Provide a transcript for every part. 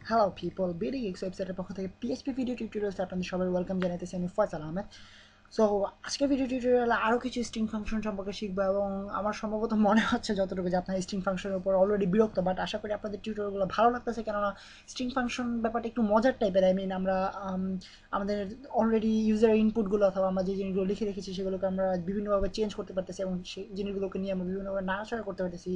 Hello people, BD x ওয়েবসাইটের পক্ষ থেকে পিএইচপি ভিডিও টিউটোরিয়ালসে আপনাদের সবাই ওয়েলকাম জানাইতেছি। আমি ফয়সাল আহমেদ। সো আজকে ভিডিও টিউটোরিয়ালে আরও কিছু স্ট্রিং ফাংশন সম্পর্কে শিখবো এবং আমার সম্ভবত মনে হচ্ছে যতটুকু যে আপনার স্ট্রিং ফাংশনের উপর অলরেডি বিরক্ত, বাট আশা করি আপনাদের টিউটোরিয়ালগুলো ভালো লাগতেছে, কেননা স্ট্রিং ফাংশন ব্যাপারটা একটু মজার টাইপের। আই মিন আমরা আমাদের অলরেডি ইউজার ইনপুটগুলো অথবা আমরা যে জিনিসগুলো লিখে রেখেছি সেগুলোকে আমরা বিভিন্নভাবে চেঞ্জ করতে পারতেছি এবং সেই জিনিসগুলোকে নিয়ে আমরা বিভিন্নভাবে নাড়াচাড়া করতে পারতেছি।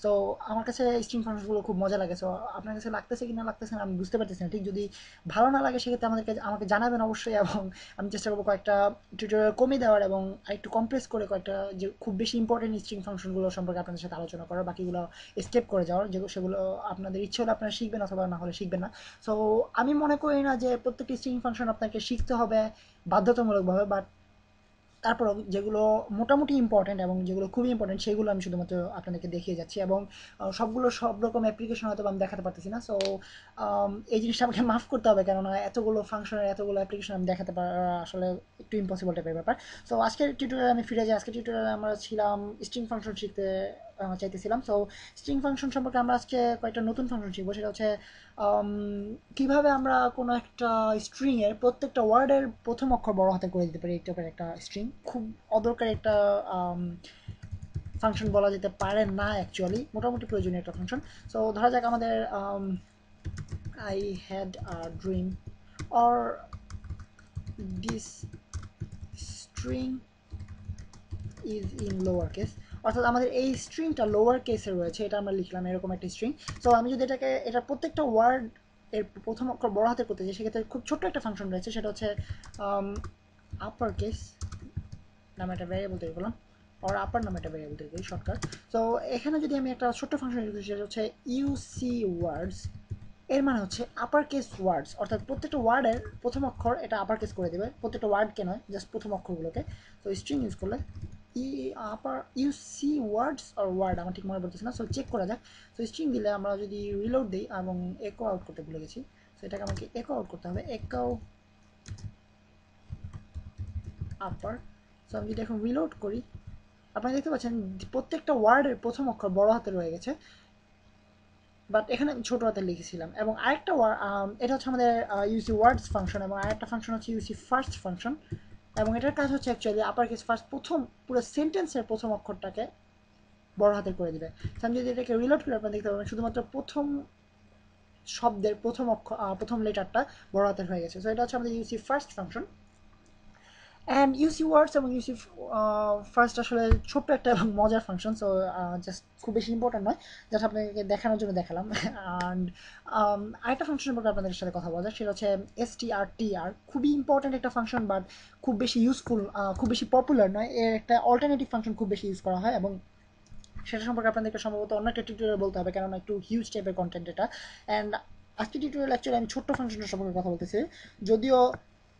সো আমার কাছে স্ট্রিং ফাংশনগুলো খুব মজা লাগে। সো আপনার কাছে লাগতেছে কি না লাগতেছে না আমি বুঝতে পারতেছি না। ঠিক যদি ভালো না লাগে সেক্ষেত্রে আমাকে জানাবেন অবশ্যই, এবং আমি চেষ্টা করবো কয়েকটা টিউটোরিয়াল কমিয়ে দেওয়ার এবং একটু কমপ্রেস করে কয়েকটা যে খুব বেশি ইম্পর্টেন্ট স্ট্রিং ফাংশনগুলো সম্পর্কে আপনাদের সাথে আলোচনা করার, বাকিগুলো স্টেপ করে যাওয়ার, যেগুলো সেগুলো আপনাদের ইচ্ছে হলে আপনারা শিখবেন অথবা না হলে শিখবেন না। সো আমি মনে করি না যে প্রত্যেকটি স্ট্রিং ফাংশন আপনাকে শিখতে হবে বাধ্যতামূলকভাবে, বাট তারপরও যেগুলো মোটামুটি ইম্পর্টেন্ট এবং যেগুলো খুবই ইম্পর্টেন্ট সেগুলো আমি শুধুমাত্র আপনাদেরকে দেখিয়ে যাচ্ছি, এবং সবগুলো সব রকম অ্যাপ্লিকেশন হয়তো আমি দেখাতে পারতেছি না। সো এই জিনিসটা আমাকে মাফ করতে হবে, কেননা এতগুলো ফাংশনের এতগুলো অ্যাপ্লিকেশন আমি দেখাতে পারা আসলে একটু ইম্পসিবল টাইপের ব্যাপার। সো আজকের টিউটোরিয়ালে আমি ফিরে যাই। আজকের টিউটোরিয়ালে আমরা ছিলাম স্ট্রিং ফাংশন শিখতে চাইতেছিলাম। সো স্ট্রিং ফাংশন সম্পর্কে আমরা আজকে কয়েকটা নতুন ফাংশন শিখবো। সেটা হচ্ছে আম, কিভাবে আমরা কোনো একটা স্ট্রিং এর প্রত্যেকটা ওয়ার্ডের প্রথম অক্ষর বড় হাতে করে দিতে পারি। এই টাইপের একটা স্ট্রিং খুব অদরকারি একটা ফাংশন বলা যেতে পারে না, অ্যাকচুয়ালি মোটামুটি প্রয়োজনীয় একটা ফাংশন। সো ধরা যাক আমাদের I had a dream or this string is in lower case, অর্থাৎ আমাদের এই স্ট্রিংটা লোয়ার কেসে রয়েছে, এটা আমরা লিখলাম এরকম একটা স্ট্রিং। সো আমি যদি এটার প্রত্যেকটা ওয়ার্ড এর প্রথম অক্ষর বড় হাতে করতে চাই, সেক্ষেত্রে খুব ছোট্ট একটা ফাংশন রয়েছে, সেটা হচ্ছে আপার কেস নামে একটা ভ্যারিয়েবল তৈরি করলাম, আর আপার নামে একটা ভ্যারিয়েবল তৈরি করি শর্টকাট। সো এখানে যদি আমি একটা ছোট্ট ফাংশন ইউজ করি, সেটা হচ্ছে ইউসি ওয়ার্ডস। এর মানে হচ্ছে আপার কেস ওয়ার্ডস, অর্থাৎ প্রত্যেকটা ওয়ার্ডের প্রথম অক্ষর এটা আপার কেস করে দেবে, প্রত্যেকটা ওয়ার্ডকে নয়, জাস্ট প্রথম অক্ষরগুলোকে। তো স্ট্রিং ইউজ করলে ই আপার ইউসি ওয়ার্ডস আর ওয়ার্ড আমার ঠিক মনে পড়তেছে না, সো চেক করা যাক। সো স্ট্রিং দিলে আমরা যদি রিলোড দিই এবং একো আউট করতে ভুলে গেছি, সো এটাকে আমাকে একো আউট করতে হবে, একো আপার। সো আমি যদি এখন রিলোড করি, আপনারা দেখতে পাচ্ছেন প্রত্যেকটা ওয়ার্ডের প্রথম অক্ষর বড় হাতে রয়ে গেছে, বাট এখানে আমি ছোট হাতে লিখেছিলাম। এবং আরেকটা এটা হচ্ছে আমাদের ইউসি ওয়ার্ডস ফাংশন, এবং আরেকটা ফাংশন হচ্ছে ইউসি ফার্স্ট ফাংশন, এবং এটার কাজ হচ্ছে অ্যাকচুয়ালি আপার কেস ফার্স্ট প্রথম পুরো সেন্টেন্সের প্রথম অক্ষরটাকে বড় হাতের করে দিবে। আমি যদি এটাকে রিলোড করে আপনারা দেখতে পাবেন শুধুমাত্র প্রথম শব্দের প্রথম অক্ষর প্রথম লেটারটা বড় হাতের হয়ে গেছে। সো এটা হচ্ছে আমাদের ইউসি ফার্স্ট ফাংশন। অ্যান্ড ইউসি ওয়ার্ডস এবং ইউসি ফার্স্ট আসলে ছোট্ট একটা এবং মজার ফাংশন। সো জাস্ট খুব বেশি ইম্পর্টেন্ট নয়, জাস্ট আপনাকে দেখানোর জন্য দেখালাম। অ্যান্ড আরেকটা ফাংশন সম্পর্কে আপনাদের সাথে কথা বলা যায়, সেটা হচ্ছে এসটিআরটিআর। খুবই ইম্পর্টেন্ট একটা ফাংশন, বাট খুব বেশি ইউজফুল, খুব বেশি পপুলার নয়। এর একটা অল্টারনেটিভ ফাংশন খুব বেশি ইউজ করা হয়, এবং সেটা সম্পর্কে আপনাদেরকে সম্ভবত অন্য একটা টিউটোরিয়াল বলতে হবে, কেননা একটু হিউজ টাইপের কন্টেন্ট এটা। অ্যান্ড আজকে টিউটোরিয়াল অ্যাকচুয়ালি আমি ছোট্ট ফাংশনটার সম্পর্কে কথা বলতেছি, যদিও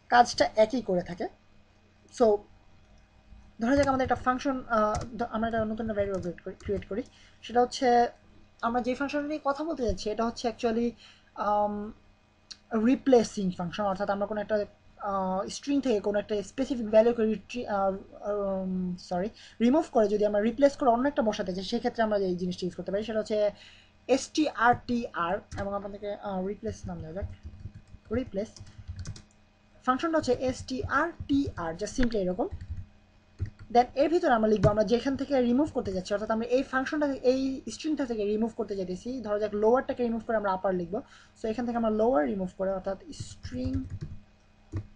কাজটা একই করে থাকে। সো ধরা যাক আমাদের একটা ফাংশন, আমরা একটা নতুন ভ্যারিয়েবল ক্রিয়েট করি। সেটা হচ্ছে আমরা যে ফাংশনটা নিয়ে কথা বলতে যাচ্ছি এটা হচ্ছে অ্যাকচুয়ালি রিপ্লেসিং ফাংশন, অর্থাৎ আমরা কোনো একটা স্ট্রিং থেকে কোনো একটা স্পেসিফিক ভ্যালুকে সরি রিমুভ করে যদি আমরা রিপ্লেস করে অন্য একটা বসাতে চাই, সেক্ষেত্রে আমরা এই জিনিসটা ইউজ করতে পারি। সেটা হচ্ছে এসটিআরটিআর, এবং আপনাদেরকে রিপ্লেস নাম দেওয়া যাক। রিপ্লেস ফাংশনটা হচ্ছে এসটিআরটিআর, জাস্ট সিম্পলি এরকম। দেন এর ভিতরে আমরা লিখবো আমরা যেখান থেকে রিমুভ করতে যাচ্ছি, অর্থাৎ আমরা এই ফাংশনটা এই স্ট্রিংটা থেকে রিমুভ করতে চাইতেছি। ধরো যাক লোয়ারটাকে রিমুভ করে আমরা আপার লিখবো। সো এখান থেকে আমরা লোয়ার রিমুভ করে, অর্থাৎ স্ট্রিং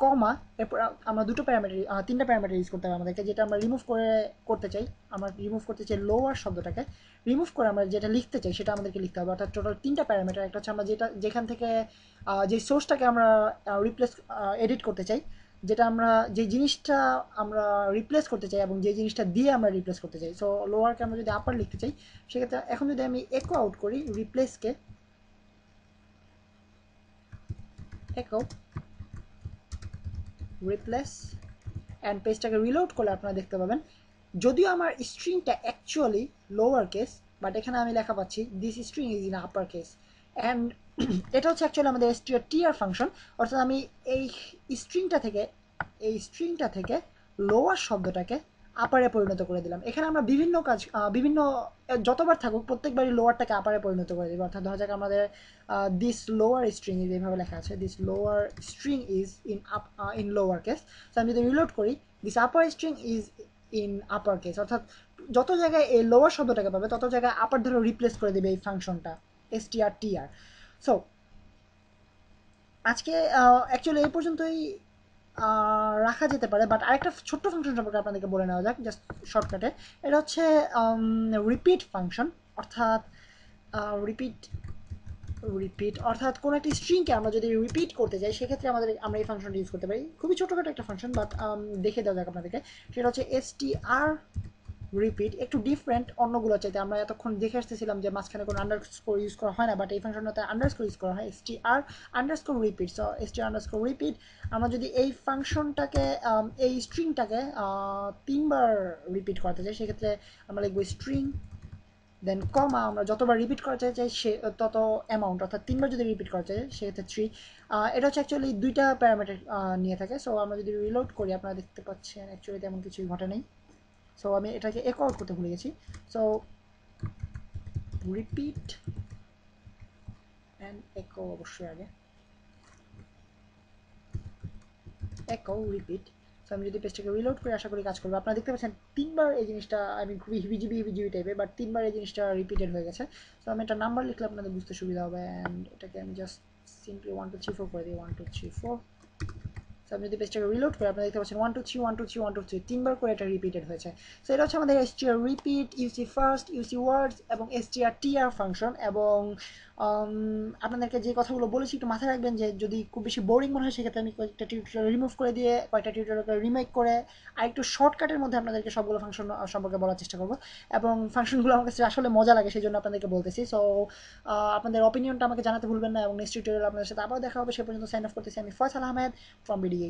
কমা, এরপর আমরা তিনটা প্যারামিটার ইউজ করতে হবে আমাদেরকে, যেটা আমরা রিমুভ করতে চাই। আমরা রিমুভ করতে চাই লোয়ার শব্দটাকে, রিমুভ করে আমরা যেটা লিখতে চাই সেটা আমাদেরকে লিখতে হবে, অর্থাৎ টোটাল তিনটা প্যারামিটার। একটা হচ্ছে আমরা যেখান থেকে যে সোর্সটাকে আমরা রিপ্লেস এডিট করতে চাই, যেটা আমরা যে জিনিসটা আমরা রিপ্লেস করতে চাই এবং যে জিনিসটা দিয়ে আমরা রিপ্লেস করতে চাই। সো লোয়ারকে আমরা যদি আপার লিখতে চাই, সেক্ষেত্রে এখন যদি আমি একো আউট করি রিপ্লেসকে, একো রিপ্লেস অ্যান্ড পেজটাকে রিলোড করলে আপনারা দেখতে পাবেন যদিও আমার স্ট্রিংটা অ্যাকচুয়ালি লোয়ার কেস, বাট এখানে আমি লেখা পাচ্ছি this string is in upper case. And এটা হচ্ছে অ্যাকচুয়ালি আমাদের টিআর ফাংশন, অর্থাৎ আমি এই স্ট্রিংটা থেকে লোয়ার শব্দটাকে আপারে পরিণত করে দিলাম। এখানে আমরা বিভিন্ন কাজ বিভিন্ন যতবার থাকুক প্রত্যেকবারই লোয়ারটাকে আপারে পরিণত করে দিব। অর্থাৎ ধরা যাক আমাদের দিস লোয়ার স্ট্রিং ইজ এইভাবে লেখা আছে, this lower string is in lower case. তো আমি যদি রিলোড করি, this upper string is in upper case, অর্থাৎ যত জায়গায় এই লোয়ার শব্দটাকে পাবে তত জায়গায় আপার ধরে রিপ্লেস করে দেবে এই ফাংশনটা str_tr। সো আজকে অ্যাকচুয়ালি এই পর্যন্তই রাখা যেতে পারে, বাট আরেকটা ছোট্ট ফাংশন সম্পর্কে আপনাদেরকে বলে নেওয়া যাক জাস্ট শর্টকাটে। এটা হচ্ছে রিপিট ফাংশন, অর্থাৎ রিপিট রিপিট অর্থাৎ কোনো একটি স্ট্রিংকে আমরা যদি রিপিট করতে যাই সেক্ষেত্রে আমরা এই ফাংশনটা ইউজ করতে পারি। খুবই ছোটোখাটো একটা ফাংশন, বাট দেখে দেওয়া যাক আপনাদেরকে। সেটা হচ্ছে str রিপিট, একটু ডিফারেন্ট অন্যগুলো চাইতে। আমরা এতক্ষণ দেখে আসতেছিলাম যে মাঝখানে কোনো আন্ডারস্কোর ইউজ করা হয় না, বাট এই ফাংশনটাতে আন্ডারস্কোর ইউজ করা হয়, str_রিপিট। সো str_রিপিট, আমরা যদি এই ফাংশনটাকে এই স্ট্রিংটাকে 3বার রিপিট করতে চাই সেক্ষেত্রে আমরা লিখবো স্ট্রিং দেন কমা, আমরা যতবার রিপিট করতে চাই সে তত অ্যামাউন্ট, অর্থাৎ 3বার যদি রিপিট করতে চাই সেক্ষেত্রে 3। এটা হচ্ছে অ্যাকচুয়ালি দুইটা প্যারামিটার নিয়ে থাকে। সো আমরা যদি রিলোড করি আপনারা দেখতে পাচ্ছেন অ্যাকচুয়ালি তেমন কিছুই ঘটে নেই। সো আমি এটাকে একো আউট করতে ভুলে গেছি। সো রিপিট অ্যান্ড একো, অবশ্যই আগে একো রিপিট। সো আমি যদি পেজটাকে রিলোড করে আশা করি কাজ করবো। আপনারা দেখতে পাচ্ছেন 3বার এই জিনিসটা, আমি খুবই হিবিজিবি হিবিজিবি টাইপের, বাট 3বার এই জিনিসটা রিপিটেড হয়ে গেছে। সো আমি একটা নাম্বার লিখলে আপনাদের বুঝতে সুবিধা হবে, অ্যান্ড এটাকে আমি জাস্ট সিম্পলি 1 2 3 4 করে দিই, 1 2 3 4। সো আমি যদি পেজটাকে রিলোড করি আপনারা দেখতে পাচ্ছেন 1 2 3 1 2 3 1 2 3 3বার করে এটা রিপিটেড হয়েছে। সো এটা হচ্ছে আমাদের str রিপিট, ইউসি ফার্স্ট, ইউসি ওয়ার্ডস এবং str_tr ফাংশন। এবং আপনাদেরকে যে কথাগুলো বলেছি একটু মাথায় রাখবেন যে যদি খুব বেশি বোরিং মনে হয় সেক্ষেত্রে আমি কয়েকটা টিউটোরিয়াল রিমুভ করে দিয়ে কয়েকটা টিউটোরিয়ালকে রিমেক করে আর একটু শর্টকাটের মধ্যে আপনাদেরকে সবগুলো ফাংশন সম্পর্কে বলার চেষ্টা করবো। এবং ফাংশনগুলো আমার কাছে আসলে মজা লাগে সেই জন্য আপনাদেরকে বলতেছি। সো আপনাদের অপিনিয়নটা আমাকে জানাতে ভুলবেন না, এবং নেক্সট টিউটোরিয়াল আপনাদের সাথে আবার দেখা হবে। সে পর্যন্ত সাইন অফ করতেছি আমি ফয়সাল আহমেদ ফ্রম বিডি।